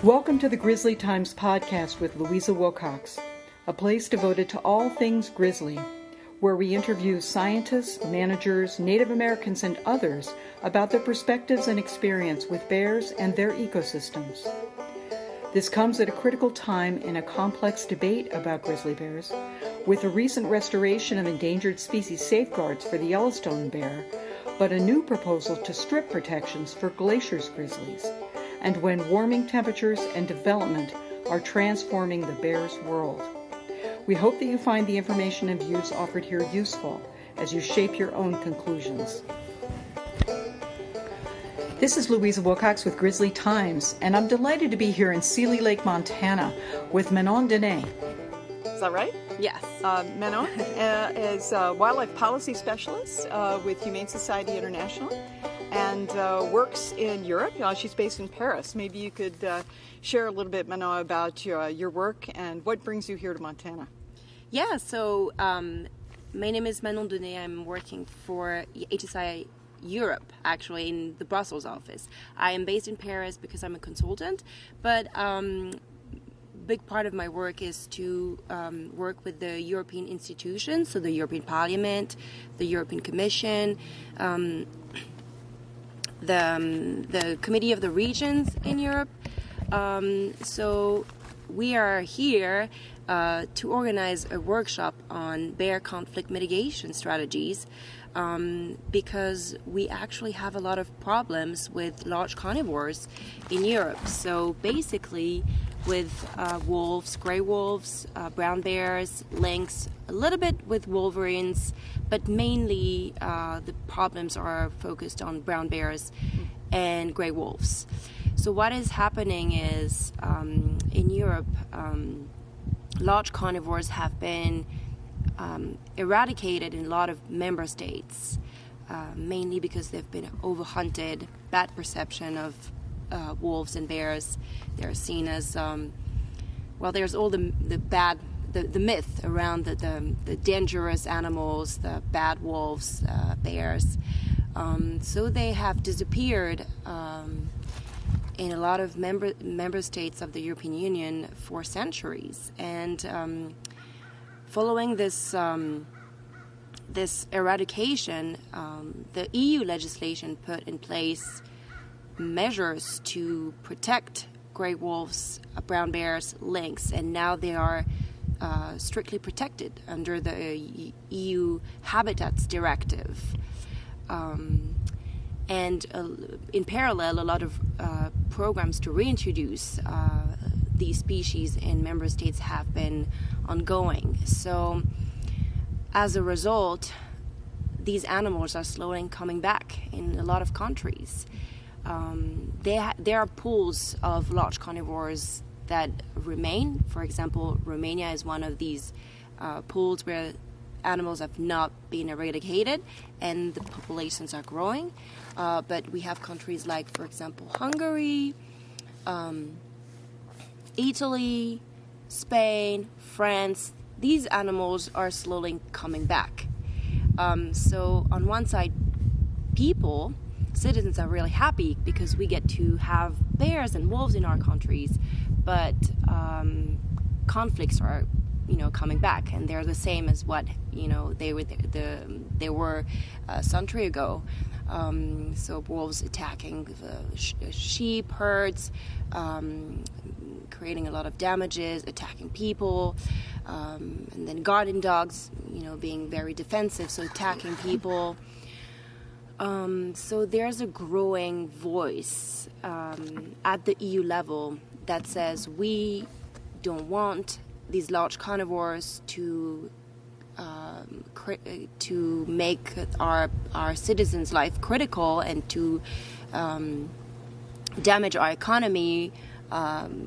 Welcome to the Grizzly Times podcast with Louisa Wilcox, a place devoted to all things grizzly, where we interview scientists, managers, Native Americans, and others about their perspectives and experience with bears and their ecosystems. This comes at a critical time in a complex debate about grizzly bears, with the recent restoration of endangered species safeguards for the Yellowstone bear, but a new proposal to strip protections for Glacier's grizzlies, and when warming temperatures and development are transforming the bear's world. We hope that you find the information and views offered here useful as you shape your own conclusions. This is Louisa Wilcox with Grizzly Times, and I'm delighted to be here in Seeley Lake, Montana with Manon Dene. Is that right? Yes. Manon is a wildlife policy specialist with Humane Society International and works in Europe. She's based in Paris. Maybe you could share a little bit, Manon, about your work and what brings you here to Montana. Yeah, so my name is Manon Dene. I'm working for HSI Europe, actually, in the Brussels office. I am based in Paris because I'm a consultant, but big part of my work is to work with the European institutions, so the European Parliament, the European Commission, the Committee of the Regions in Europe. So we are here to organize a workshop on bear conflict mitigation strategies because we actually have a lot of problems with large carnivores in Europe. So basically with wolves, gray wolves, brown bears, lynx, a little bit with wolverines, but mainly the problems are focused on brown bears and gray wolves. So what is happening is in Europe, large carnivores have been eradicated in a lot of member states, mainly because they've been overhunted, bad perception of wolves and bears. They're seen as there's all the myth around the dangerous animals, the bad wolves, bears. So they have disappeared in a lot of member states of the European Union for centuries. And following this eradication, the EU legislation put in place measures to protect gray wolves, brown bears, lynx, and now they are strictly protected under the EU Habitats Directive. And in parallel, a lot of programs to reintroduce these species in member states have been ongoing. So as a result, these animals are slowly coming back in a lot of countries. There are pools of large carnivores that remain. For example, Romania is one of these pools where animals have not been eradicated and the populations are growing. But we have countries like, for example, Hungary, Italy, Spain, France. These animals are slowly coming back. So on one side, citizens are really happy because we get to have bears and wolves in our countries, but conflicts are, coming back, and they're the same as what they were a century ago. So wolves attacking the sheep herds, creating a lot of damages, attacking people, and then garden dogs, being very defensive, so attacking people. So there's a growing voice at the EU level that says we don't want these large carnivores to make our citizens' life critical and to damage our economy,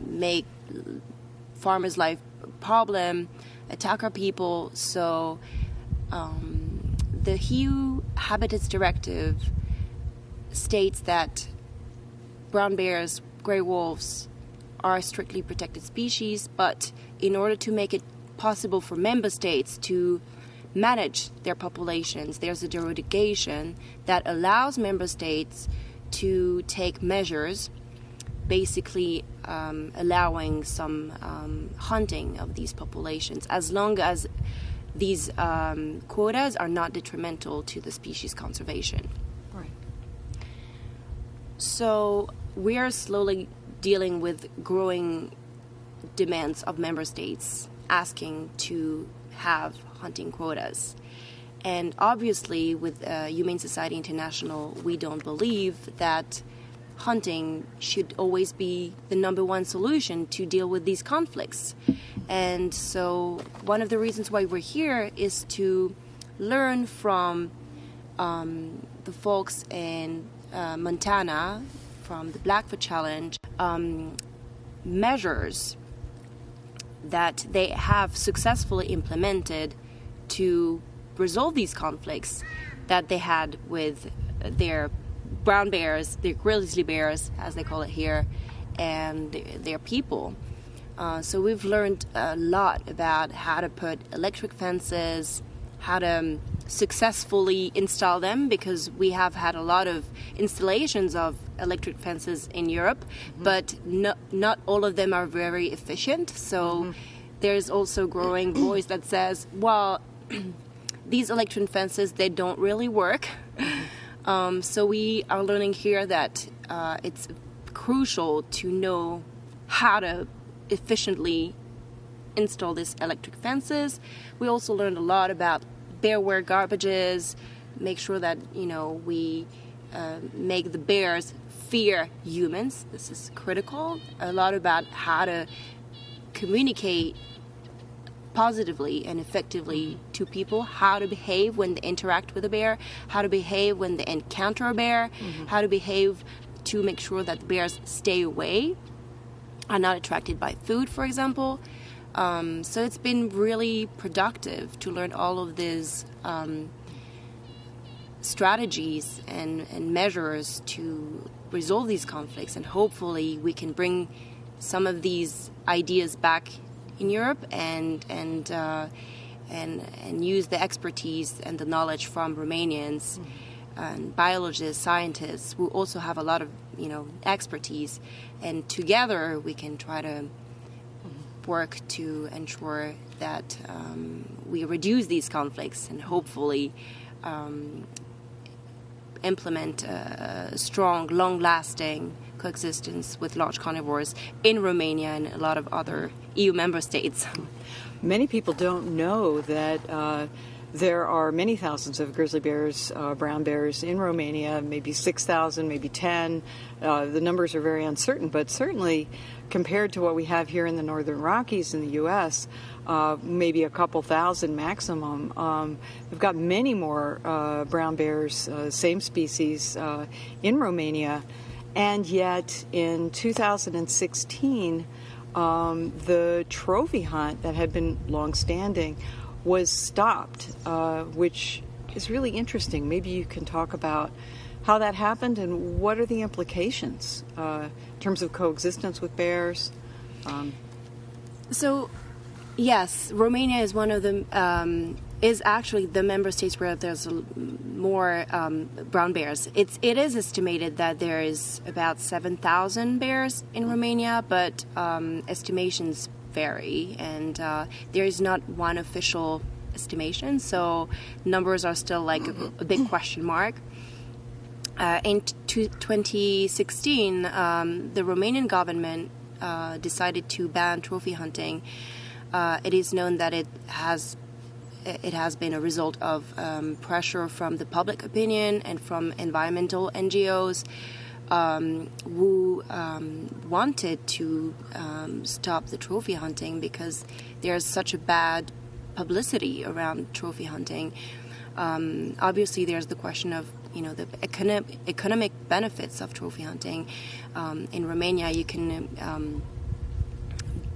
make farmers' life problem, attack our people. So the EU Habitats Directive states that brown bears, gray wolves are strictly protected species, but in order to make it possible for member states to manage their populations, there's a derogation that allows member states to take measures basically allowing some hunting of these populations, as long as these quotas are not detrimental to the species conservation. Right. So we are slowly dealing with growing demands of member states asking to have hunting quotas. And obviously, with Humane Society International, we don't believe that hunting should always be the number one solution to deal with these conflicts. And so one of the reasons why we're here is to learn from the folks in Montana, from the Blackfoot Challenge, measures that they have successfully implemented to resolve these conflicts that they had with their brown bears, their grizzly bears, as they call it here, and their people. So we've learned a lot about how to put electric fences, how to successfully install them, because we have had a lot of installations of electric fences in Europe, but not all of them are very efficient. So there's also growing voice that says, well, these electric fences, they don't really work. So we are learning here that it's crucial to know how to efficiently install these electric fences. We also learned a lot about bearware garbages, make sure that, we make the bears fear humans. This is critical. A lot about how to communicate positively and effectively to people, how to behave when they interact with a bear, how to behave when they encounter a bear, how to behave to make sure that the bears stay away, are not attracted by food, for example. So it's been really productive to learn all of these strategies and measures to resolve these conflicts, and hopefully we can bring some of these ideas back in Europe and use the expertise and the knowledge from Romanians and biologists, scientists who also have a lot of expertise, and together we can try to work to ensure that we reduce these conflicts and hopefully implement a strong, long-lasting coexistence with large carnivores in Romania and a lot of other EU member states. Many people don't know that there are many thousands of grizzly bears, brown bears in Romania, maybe 6,000, maybe 10. The numbers are very uncertain, but certainly compared to what we have here in the Northern Rockies in the U.S., maybe a couple thousand maximum. We've got many more brown bears, same species, in Romania. And yet in 2016, the trophy hunt that had been long-standing was stopped, which is really interesting. Maybe you can talk about how that happened and what are the implications in terms of coexistence with bears. So, yes, Romania is one of the is actually the member states where there's more brown bears. It is estimated that there is about 7,000 bears in Romania, but estimations vary, and there is not one official estimation, so numbers are still like a big question mark. In 2016, the Romanian government decided to ban trophy hunting. It is known that it has been a result of pressure from the public opinion and from environmental NGOs who wanted to stop the trophy hunting because there's such a bad publicity around trophy hunting. Obviously, there's the question of the economic benefits of trophy hunting. In Romania, you can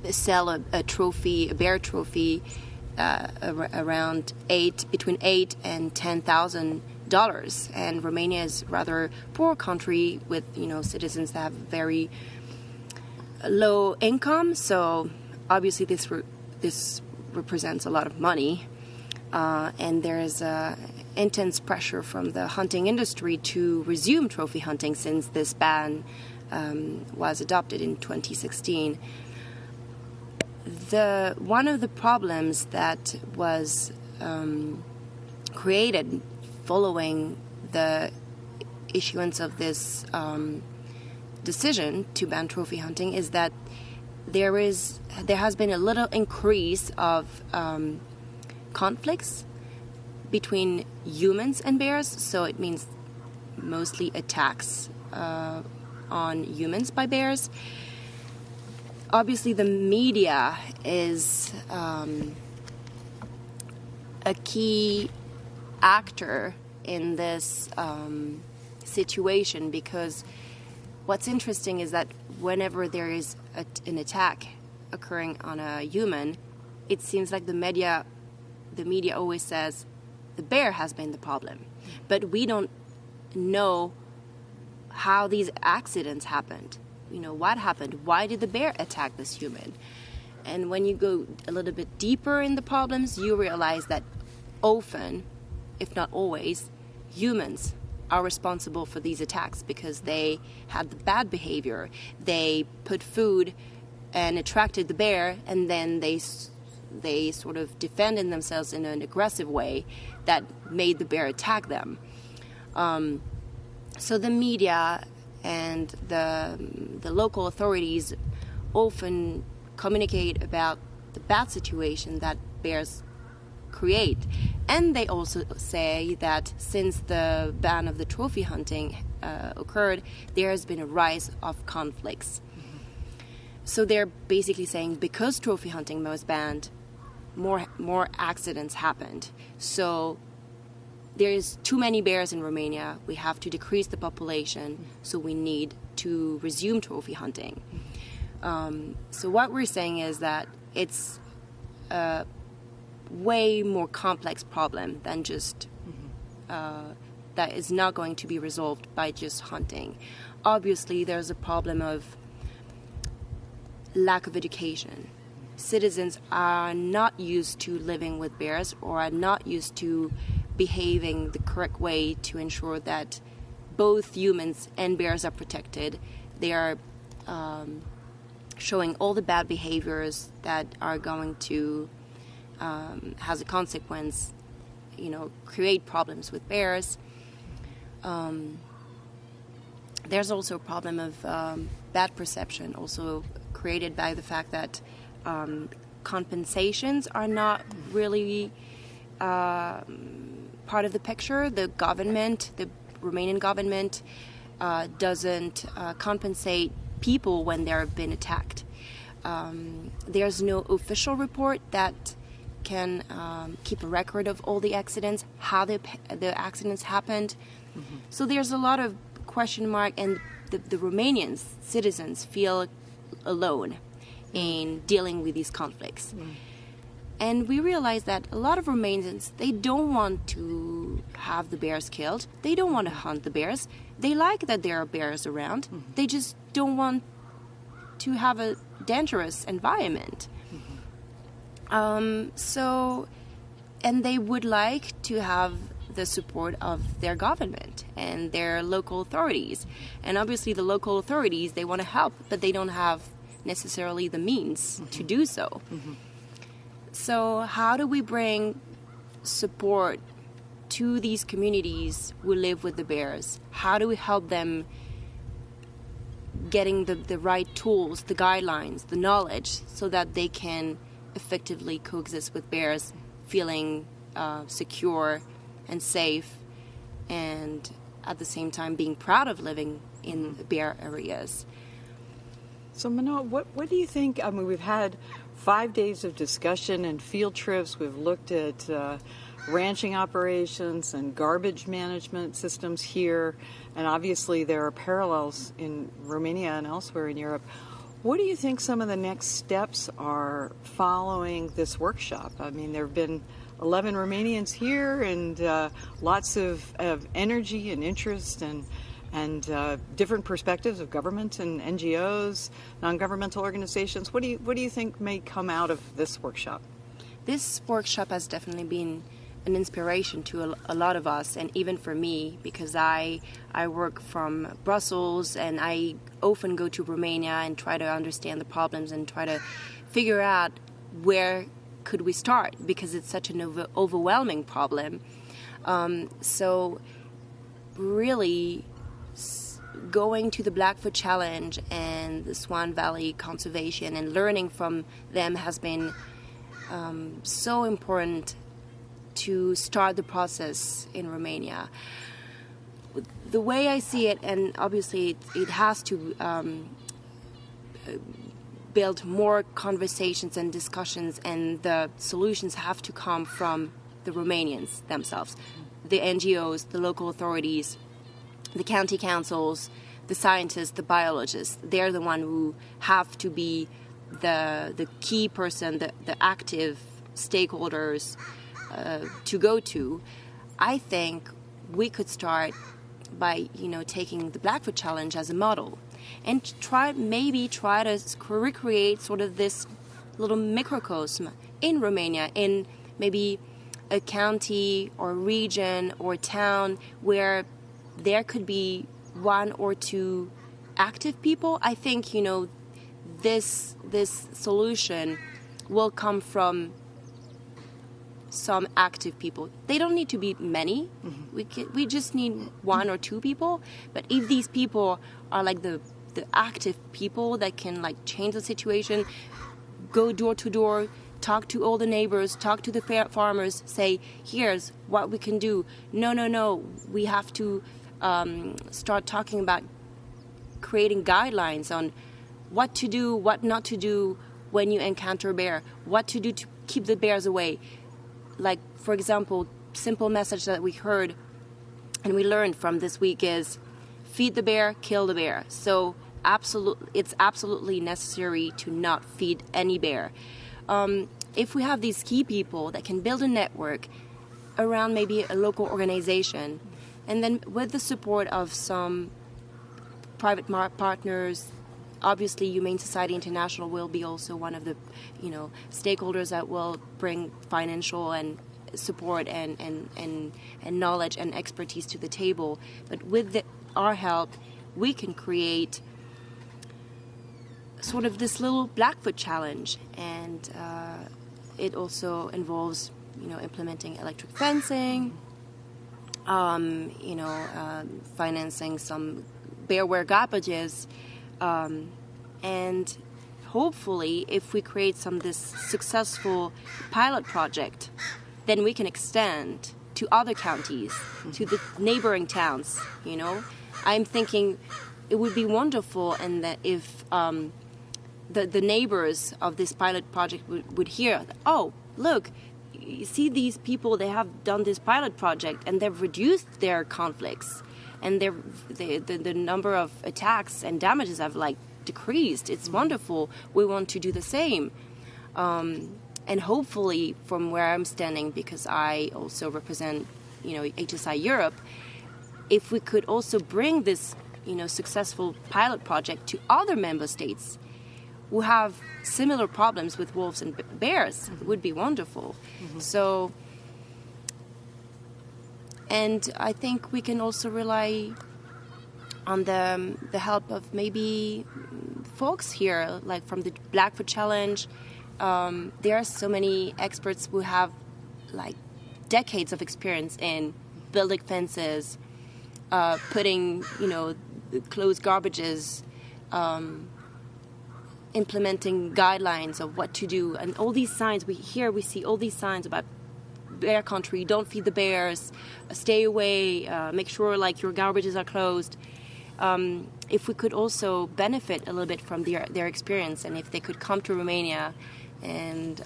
sell a bear trophy around between $8,000 and $10,000, and Romania is a rather poor country with citizens that have very low income. So obviously this represents a lot of money, and there is intense pressure from the hunting industry to resume trophy hunting since this ban was adopted in 2016. One of the problems that was created following the issuance of this decision to ban trophy hunting is that there has been a little increase of conflicts between humans and bears. So it means mostly attacks on humans by bears. Obviously, the media is a key actor in this situation, because what's interesting is that whenever there is an attack occurring on a human, it seems like the media always says the bear has been the problem, but we don't know how these accidents happened. What happened? Why did the bear attack this human? And when you go a little bit deeper in the problems, you realize that often, if not always, humans are responsible for these attacks because they had the bad behavior. They put food and attracted the bear, and then they sort of defended themselves in an aggressive way that made the bear attack them. So the media and the local authorities often communicate about the bad situation that bears create. And they also say that since the ban of the trophy hunting occurred, there has been a rise of conflicts. Mm-hmm. So they're basically saying because trophy hunting was banned, more accidents happened. So there's too many bears in Romania. We have to decrease the population, so we need to resume trophy hunting. So what we're saying is that it's a way more complex problem than just that is not going to be resolved by just hunting. Obviously, there's a problem of lack of education. Citizens are not used to living with bears or are not used to behaving the correct way to ensure that both humans and bears are protected. They are showing all the bad behaviors that are going to, has a consequence, create problems with bears. There's also a problem of bad perception, also created by the fact that compensations are not really part of the picture. The Romanian government doesn't compensate people when they've been attacked. There's no official report that can keep a record of all the accidents, how the accidents happened. Mm-hmm. So there's a lot of question mark, and the Romanian citizens feel alone in dealing with these conflicts. Mm. And we realize that a lot of Romanians, they don't want to have the bears killed. They don't want to hunt the bears. They like that there are bears around. Mm-hmm. They just don't want to have a dangerous environment. Mm-hmm. And they would like to have the support of their government and their local authorities. And obviously the local authorities, they want to help, but they don't have necessarily the means mm-hmm. to do so. Mm-hmm. So how do we bring support to these communities who live with the bears? How do we help them getting the right tools, the guidelines, the knowledge, so that they can effectively coexist with bears, feeling secure and safe, and at the same time being proud of living in the bear areas? So Manon, what do you think? I mean, we've had 5 days of discussion and field trips. We've looked at ranching operations and garbage management systems here, and obviously there are parallels in Romania and elsewhere in Europe. What do you think some of the next steps are following this workshop? I mean, there have been 11 Romanians here, and lots of energy and interest and different perspectives of government and NGOs, non-governmental organizations. What do you think may come out of this workshop? This workshop has definitely been an inspiration to a lot of us, and even for me, because I work from Brussels, and I often go to Romania and try to understand the problems and try to figure out where could we start, because it's such an overwhelming problem. So really going to the Blackfoot Challenge and the Swan Valley Conservation and learning from them has been so important to start the process in Romania. The way I see it, and obviously it has to build more conversations and discussions, and the solutions have to come from the Romanians themselves, the NGOs, the local authorities, the county councils, the scientists, the biologists. They're the one who have to be the key person, the active stakeholders to go to. I think we could start by taking the Blackfoot Challenge as a model, and try to recreate sort of this little microcosm in Romania, in maybe a county or region or town where there could be one or two active people. I think this solution will come from some active people. They don't need to be many. Mm-hmm. We just need one or two people. But if these people are like the active people that can like change the situation, go door to door, talk to all the neighbors, talk to the farmers, say, here's what we can do. No, we have to start talking about creating guidelines on what to do, what not to do when you encounter a bear, what to do to keep the bears away. Like, for example, simple message that we heard and we learned from this week is feed the bear, kill the bear. So it's absolutely necessary to not feed any bear. If we have these key people that can build a network around maybe a local organization, and then with the support of some private partners, obviously Humane Society International will be also one of the stakeholders that will bring financial and support and knowledge and expertise to the table. But with our help, we can create sort of this little Blackfoot Challenge, and it also involves implementing electric fencing, financing some bearware garbages, and hopefully if we create this successful pilot project, then we can extend to other counties, to the neighboring towns. I'm thinking it would be wonderful, and that if the neighbors of this pilot project would hear, oh, look, you see these people, they have done this pilot project and they've reduced their conflicts, and the number of attacks and damages have decreased. It's wonderful. We want to do the same. And hopefully from where I'm standing, because I also represent HSI Europe, if we could also bring this successful pilot project to other member states who have similar problems with wolves and bears, it would be wonderful. Mm-hmm. So, and I think we can also rely on the help of maybe folks here, like from the Blackfoot Challenge. There are so many experts who have decades of experience in building fences, putting closed garbages, implementing guidelines of what to do, and all these signs we see all these signs about bear country. Don't feed the bears, stay away, make sure your garbages are closed. If we could also benefit a little bit from their experience, and if they could come to Romania and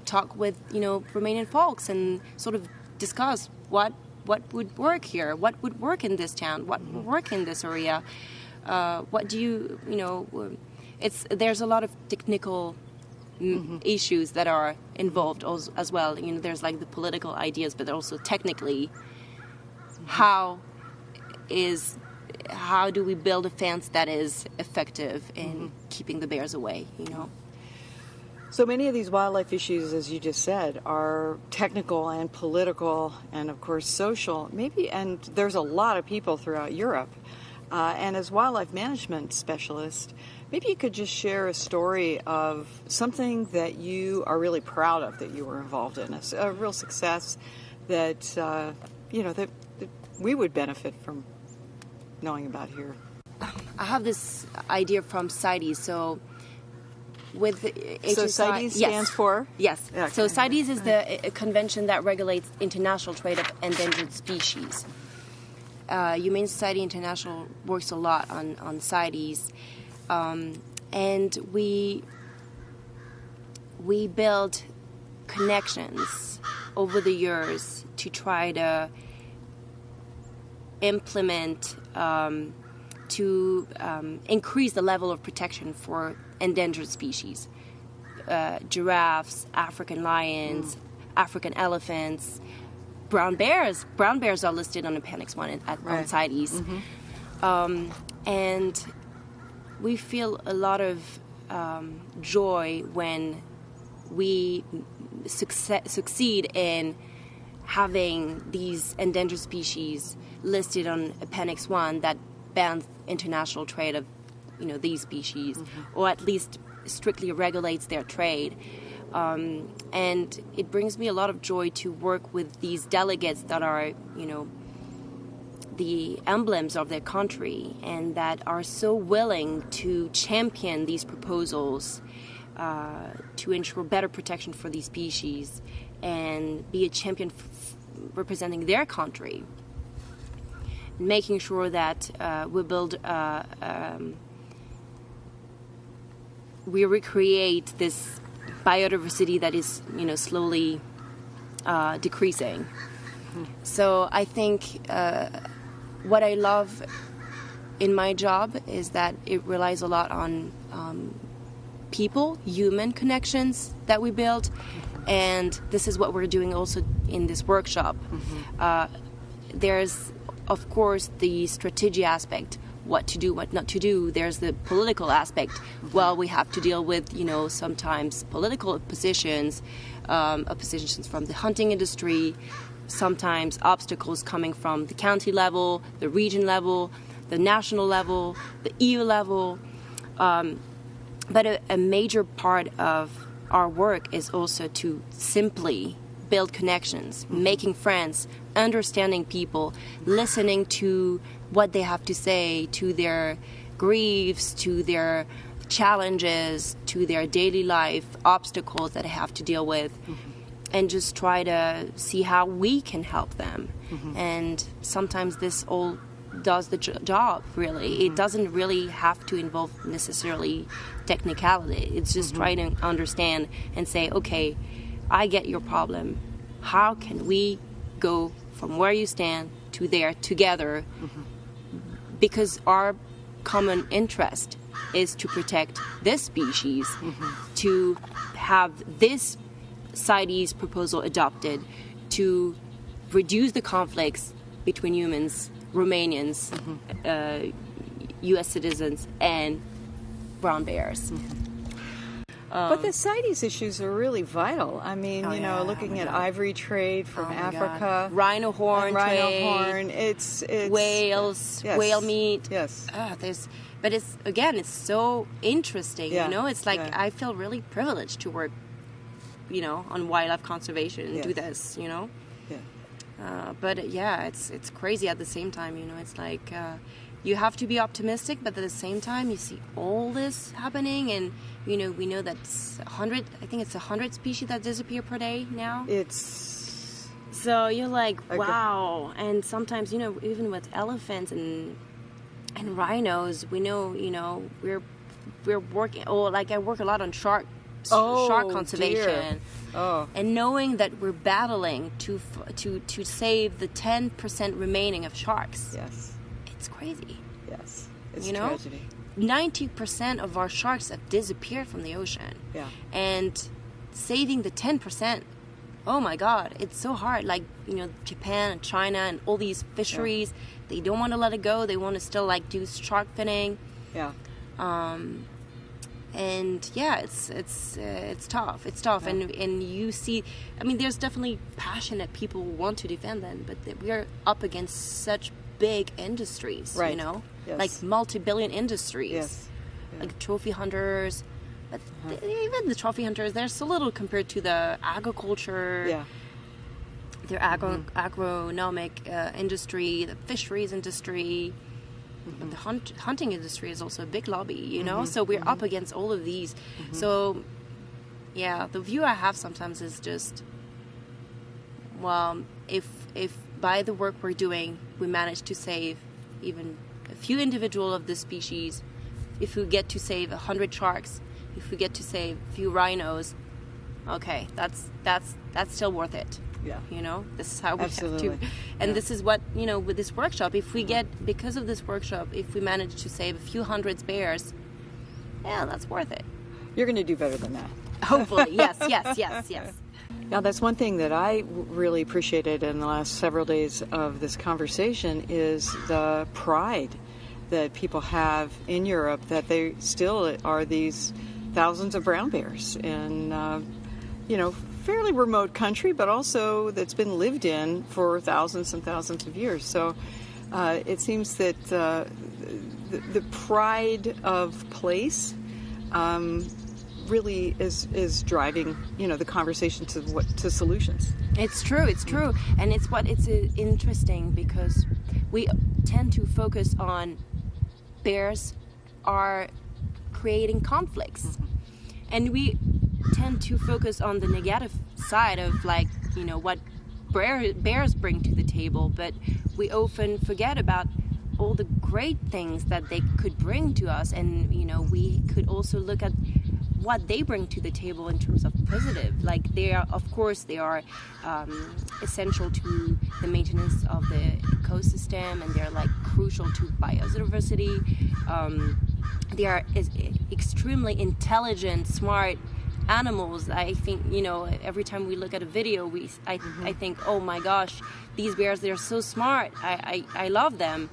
talk with Romanian folks and sort of discuss what would work here, what would work in this town, what would work in this area, what do you there's a lot of technical issues that are involved as well. There's the political ideas, but also technically, how do we build a fence that is effective in keeping the bears away? So many of these wildlife issues, as you just said, are technical and political and, of course, social. And there's a lot of people throughout Europe. And as wildlife management specialist, maybe you could just share a story of something that you are really proud of that you were involved in, a real success that, that we would benefit from knowing about here. I have this idea from CITES. So with HSI, so CITES stands for? Yes. Okay. So CITES is the convention that regulates international trade of endangered species. Humane Society International works a lot on CITES, and we build connections over the years to try to implement to increase the level of protection for endangered species. Giraffes, African lions, African elephants, brown bears. Brown bears are listed on Appendix 1 on CITES. And we feel a lot of joy when we succeed in having these endangered species listed on Appendix 1 that bans international trade of these species, or at least strictly regulates their trade. And it brings me a lot of joy to work with these delegates that are, the emblems of their country and that are so willing to champion these proposals to ensure better protection for these species and be a champion representing their country, making sure that we build we recreate this biodiversity that is slowly decreasing. So I think what I love in my job is that it relies a lot on people, human connections that we build, and this is what we're doing also in this workshop. There's of course the strategy aspect, what to do, what not to do. There's the political aspect. Well, we have to deal with, sometimes political oppositions from the hunting industry, sometimes obstacles coming from the county level, the region level, the national level, the EU level. But a major part of our work is also to simply build connections, making friends, understanding people, listening to what they have to say, to their griefs, to their challenges, to their daily life obstacles that they have to deal with, and just try to see how we can help them. And sometimes this all does the job, really. It doesn't really have to involve necessarily technicality. It's just trying to understand and say, okay, I get your problem. How can we go from where you stand to there together? Because our common interest is to protect this species, to have this CITES proposal adopted, to reduce the conflicts between humans, Romanians, U.S. citizens, and brown bears. But the CITES issues are really vital. I mean, looking at ivory trade from Africa, rhino horn trade, it's whales, whale meat. Yes. But it's so interesting. It's like I feel really privileged to work, on wildlife conservation and do this. But it's crazy at the same time. It's like you have to be optimistic, but at the same time, you see all this happening, and we know that 100 species that disappear per day now. So you're like, wow. And sometimes, even with elephants and rhinos, we know, we're working. I work a lot on shark conservation. And knowing that we're battling to save the 10% remaining of sharks. Yes. It's crazy. Yes. It's a tragedy. 90% of our sharks have disappeared from the ocean. Yeah. And saving the 10%, oh my God, it's so hard. Like, Japan and China and all these fisheries, they don't want to let it go. They want to still do shark finning. Yeah. And yeah, it's tough. It's tough, and you see, I mean, there's definitely passionate people who want to defend them, but we are up against such big industries, right. you know, yes. like multi-billion industries, yes. like trophy hunters. But even the trophy hunters, they're so little compared to the agriculture. Yeah. Their agronomic industry, the fisheries industry. The hunting industry is also a big lobby, you know, so we're up against all of these. So, yeah, the view I have sometimes is just, well, if by the work we're doing, we manage to save even a few individual of the species, if we get to save 100 sharks, if we get to save a few rhinos, okay, that's still worth it. Yeah. You know, this is how we Absolutely. have to. And this is what, you know, with this workshop, if we get, because of this workshop, if we manage to save a few hundreds bears, yeah, that's worth it. You're going to do better than that. Hopefully, yes. Now, that's one thing that I really appreciated in the last several days of this conversation is the pride that people have in Europe that they still are these thousands of brown bears in, you know, fairly remote country, but also that's been lived in for thousands and thousands of years. So it seems that the pride of place really is driving, you know, the conversation to solutions. It's true, and it's interesting because we tend to focus on bears are creating conflicts, and we tend to focus on the negative side of, like, you know, what bears bring to the table, but we often forget about all the great things that they could bring to us. And, you know, we could also look at what they bring to the table in terms of positive. Like, they are, of course, they are essential to the maintenance of the ecosystem, and they're, like, crucial to biodiversity. They are extremely intelligent, smart animals. I think, you know, every time we look at a video, I think, oh my gosh, these bears, they're so smart. I love them.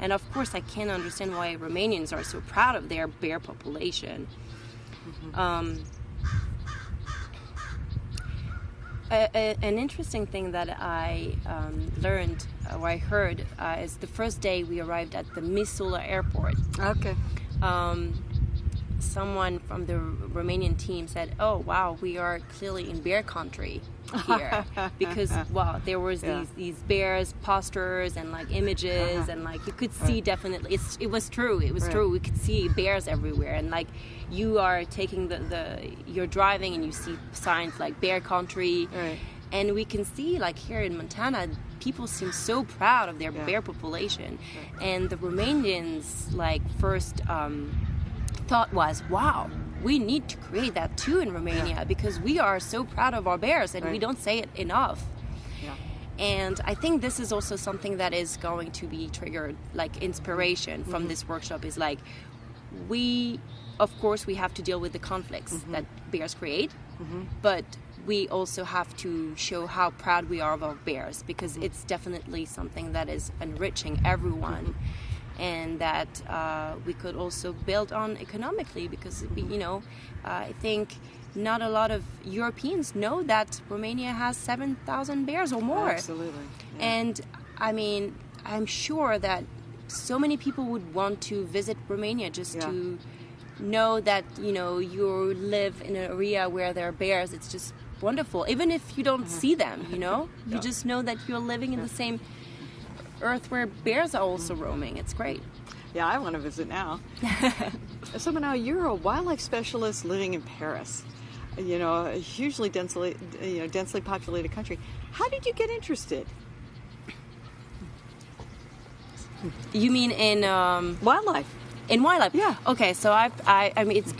And of course, I can't understand why Romanians are so proud of their bear population. An interesting thing that I learned, or I heard, is the first day we arrived at the Missoula airport. Okay. Someone from the Romanian team said, "Oh wow, we are clearly in bear country here," because wow, there was these bears posters and, like, images, and, like, you could see definitely it was true. It was true. We could see bears everywhere, and, like, you are taking you're driving and you see signs like bear country, and we can see, like, here in Montana, people seem so proud of their bear population, and the Romanians, like, first thought was, wow, we need to create that too in Romania, because we are so proud of our bears, and we don't say it enough. And I think this is also something that is going to be triggered, like, inspiration from this workshop, is like, of course we have to deal with the conflicts that bears create, but we also have to show how proud we are of our bears, because it's definitely something that is enriching everyone. And that we could also build on economically, because, you know, I think not a lot of Europeans know that Romania has 7,000 bears or more. Absolutely. Yeah. And, I mean, I'm sure that so many people would want to visit Romania just to know that, you know, you live in an area where there are bears. It's just wonderful. Even if you don't see them, you know, you just know that you're living in the same earth where bears are also roaming. It's great. Yeah, I want to visit now. So now you're a wildlife specialist living in Paris, you know, a hugely densely populated country. How did you get interested? You mean in wildlife? In wildlife, yeah. Okay, so I mean, it's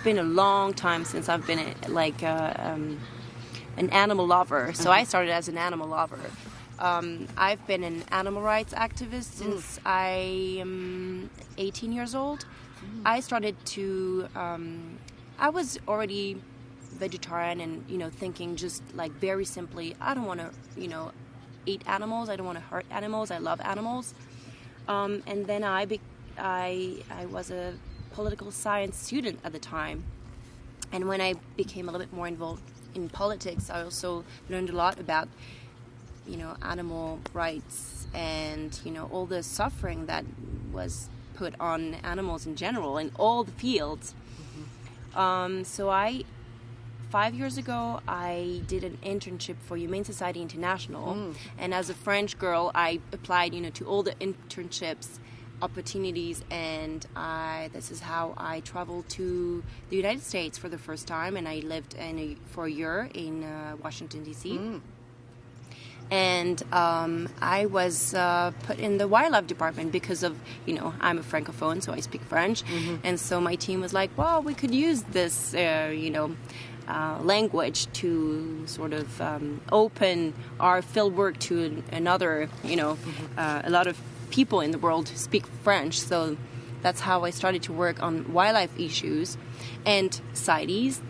been a long time since I've been an animal lover. So I started as an animal lover. I've been an animal rights activist since I am 18 years old. I started to, I was already vegetarian and, you know, thinking just, like, very simply, I don't want to, you know, eat animals. I don't want to hurt animals. I love animals. And then I was a political science student at the time. And when I became a little bit more involved in politics, I also learned a lot about, animal rights and, all the suffering that was put on animals in general in all the fields. So 5 years ago, I did an internship for Humane Society International. And as a French girl, I applied, to all the internships opportunities, and this is how I traveled to the United States for the first time, and I lived for a year in Washington, D.C. And I was put in the wildlife department because of, I'm a Francophone, so I speak French. And so my team was like, well, we could use this, language to sort of open our field work to another, a lot of people in the world speak French. So that's how I started to work on wildlife issues. And CITES,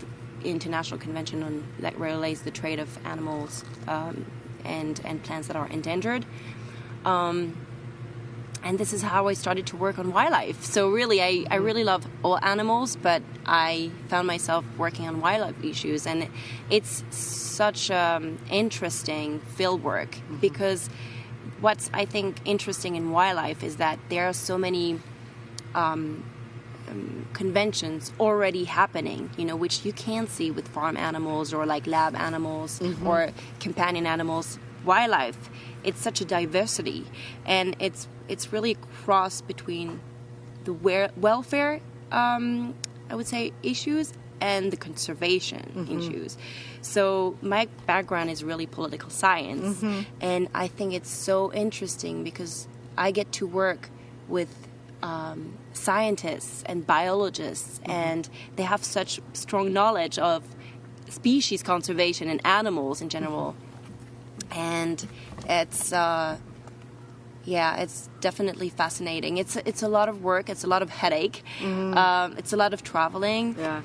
the International Convention that regulates the trade of animals and plants that are endangered. And this is how I started to work on wildlife. So really, I really love all animals, but I found myself working on wildlife issues. And it's such interesting field work because what's, I think, interesting in wildlife is that there are so many conventions already happening, which you can't see with farm animals or like lab animals or companion animals. Wildlife, it's such a diversity, and it's really a cross between the welfare, I would say, issues and the conservation issues. So my background is really political science, and I think it's so interesting because I get to work with scientists and biologists, and they have such strong knowledge of species conservation and animals in general. And it's it's definitely fascinating. It's a lot of work. It's a lot of headache. It's a lot of traveling. Yeah.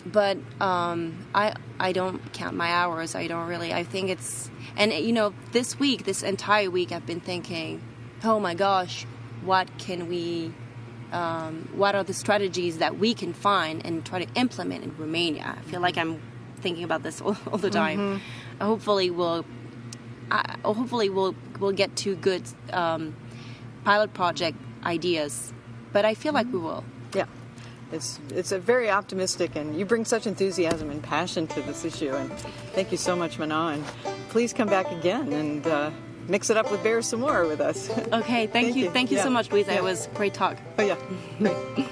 But I don't count my hours. I don't really. I think it's, and this entire week, I've been thinking, oh my gosh, what can we? What are the strategies that we can find and try to implement in Romania? I feel like I'm thinking about this all the time. Hopefully we'll get to good pilot project ideas, but I feel like we will. Yeah, it's a very optimistic, and you bring such enthusiasm and passion to this issue. And thank you so much, Manon. Please come back again and mix it up with bears some more with us. Okay, thank you so much, Louisa. It was great talk. Oh yeah, great.